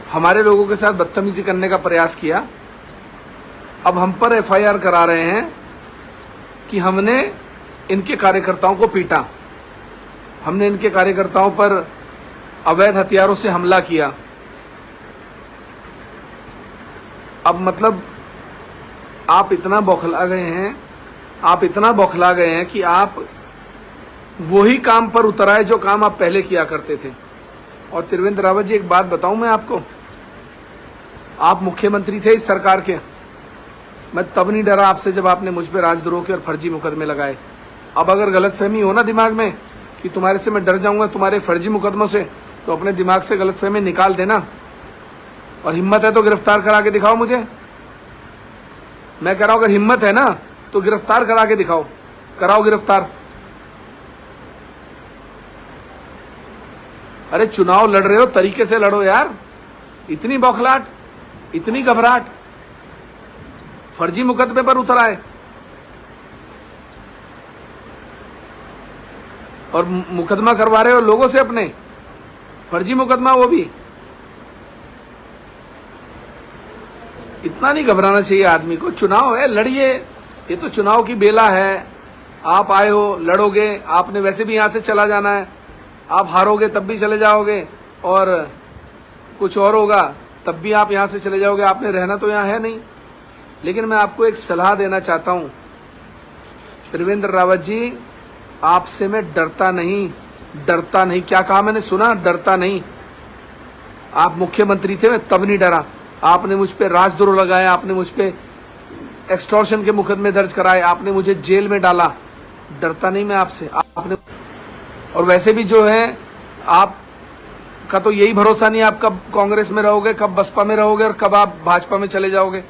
हमारे लोगों के साथ बदतमीजी करने का प्रयास किया। अब हम पर एफआईआर करा रहे हैं कि हमने इनके कार्यकर्ताओं को पीटा, हमने इनके कार्यकर्ताओं पर अवैध हथियारों से हमला किया। अब मतलब आप इतना बौखला गए हैं, आप इतना बौखला गए हैं कि आप वही काम पर उतर आए जो काम आप पहले किया करते थे। और त्रिवेंद्र रावत जी, एक बात बताऊं मैं आपको, आप मुख्यमंत्री थे इस सरकार के। मैं तब नहीं डरा आपसे जब आपने मुझ पे राजद्रोह के और फर्जी मुकदमे लगाए। अब अगर गलतफहमी हो ना दिमाग में कि तुम्हारे से मैं डर जाऊंगा तुम्हारे फर्जी मुकदमों से, तो अपने दिमाग से गलतफहमी निकाल देना, और हिम्मत है तो गिरफ्तार करा के दिखाओ मुझे। मैं कह रहा हूं अगर हिम्मत है ना तो गिरफ्तार करा के दिखाओ, कराओ गिरफ्तार। अरे चुनाव लड़ रहे हो, तरीके से लड़ो यार। इतनी बौखलाहट, इतनी घबराहट, फर्जी मुकदमे पर उतर आए और मुकदमा करवा रहे हो लोगों से अपने, फर्जी मुकदमा वो भी। इतना नहीं घबराना चाहिए आदमी को। चुनाव है, लड़िए, ये तो चुनाव की बेला है। आप आए हो, लड़ोगे, आपने वैसे भी यहां से चला जाना है। आप हारोगे तब भी चले जाओगे, और कुछ और होगा तब भी आप यहां से चले जाओगे। आपने रहना तो यहां है नहीं। लेकिन मैं आपको एक सलाह देना चाहता हूं त्रिवेंद्र रावत जी, आपसे मैं डरता नहीं, डरता नहीं। क्या कहा मैंने, सुना? डरता नहीं। आप मुख्यमंत्री थे, मैं तब नहीं डरा। आपने मुझ पे राजद्रोह लगाया, आपने मुझ पे एक्सटॉर्शन के मुकदमे दर्ज कराए, आपने मुझे जेल में डाला। डरता नहीं मैं आपसे। आपने, और वैसे भी जो है आपका तो यही भरोसा नहीं, आप कब कांग्रेस में रहोगे, कब बसपा में रहोगे और कब आप भाजपा में चले जाओगे।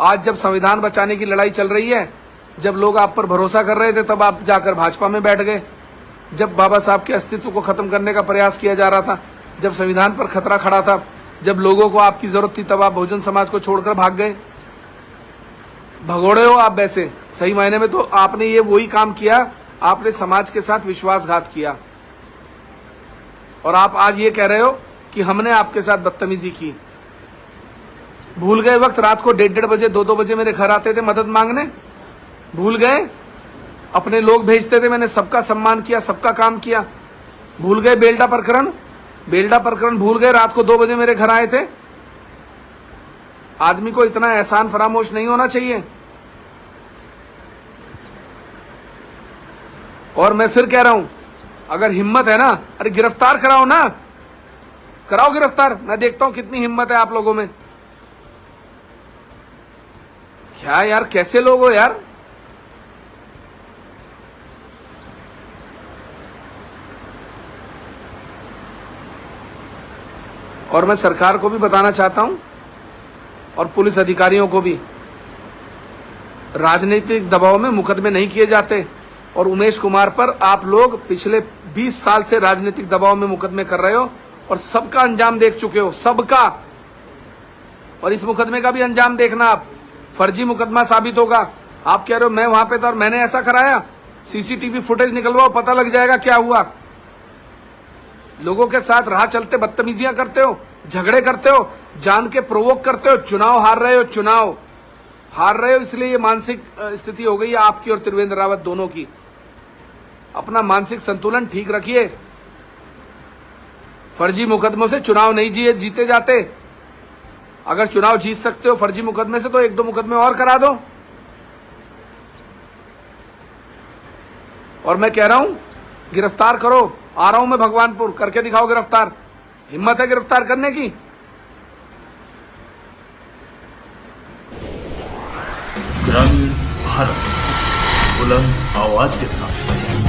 आज जब संविधान बचाने की लड़ाई चल रही है, जब लोग आप पर भरोसा कर रहे थे, तब आप जाकर भाजपा में बैठ गए। जब बाबा साहब के अस्तित्व को खत्म करने का प्रयास किया जा रहा था, जब संविधान पर खतरा खड़ा था, जब लोगों को आपकी जरूरत थी, तब आप बहुजन समाज को छोड़कर भाग गए। भगोड़े हो आप वैसे, सही मायने में तो आपने ये वही काम किया, आपने समाज के साथ विश्वासघात किया। और आप आज ये कह रहे हो कि हमने आपके साथ बदतमीजी की। भूल गए वक्त रात को 1:30 बजे 2-2 बजे मेरे घर आते थे मदद मांगने? भूल गए? अपने लोग भेजते थे, मैंने सबका सम्मान किया, सबका काम किया। भूल गए बेलडा प्रकरण? बेलडा प्रकरण भूल गए? रात को 2 बजे मेरे घर आए थे। आदमी को इतना एहसान फरामोश नहीं होना चाहिए। और मैं फिर कह रहा हूं, अगर हिम्मत है ना, अरे गिरफ्तार कराओ ना, कराओ गिरफ्तार। मैं देखता हूं कितनी हिम्मत है आप लोगों में। क्या यार, कैसे लोग हो यार। और मैं सरकार को भी बताना चाहता हूं और पुलिस अधिकारियों को भी, राजनीतिक दबाव में मुकदमे नहीं किए जाते। और उमेश कुमार पर आप लोग पिछले 20 साल से राजनीतिक दबाव में मुकदमे कर रहे हो और सबका अंजाम देख चुके हो, सबका। और इस मुकदमे का भी अंजाम देखना आप, फर्जी मुकदमा साबित होगा। आप कह रहे हो मैं वहां पे था और मैंने ऐसा कराया। सीसीटीवी फुटेज निकलवाओ, पता लग जाएगा क्या हुआ। लोगों के साथ राह चलते बदतमीजियां करते हो, झगड़े करते हो, जान के प्रोवोक करते हो। चुनाव हार रहे हो, चुनाव हार रहे हो, इसलिए ये मानसिक स्थिति हो गई है आपकी और त्रिवेंद्र रावत दोनों की। अपना मानसिक संतुलन ठीक रखिए। फर्जी मुकदमों से चुनाव नहीं जीते जाते। अगर चुनाव जीत सकते हो फर्जी मुकदमे से, तो 1-2 मुकदमे और करा दो। और मैं कह रहा हूं गिरफ्तार करो। आ रहा हूं मैं भगवानपुर, करके दिखाओ गिरफ्तार। हिम्मत है गिरफ्तार करने की? ग्रामीण भारत, बुलंद आवाज के साथ।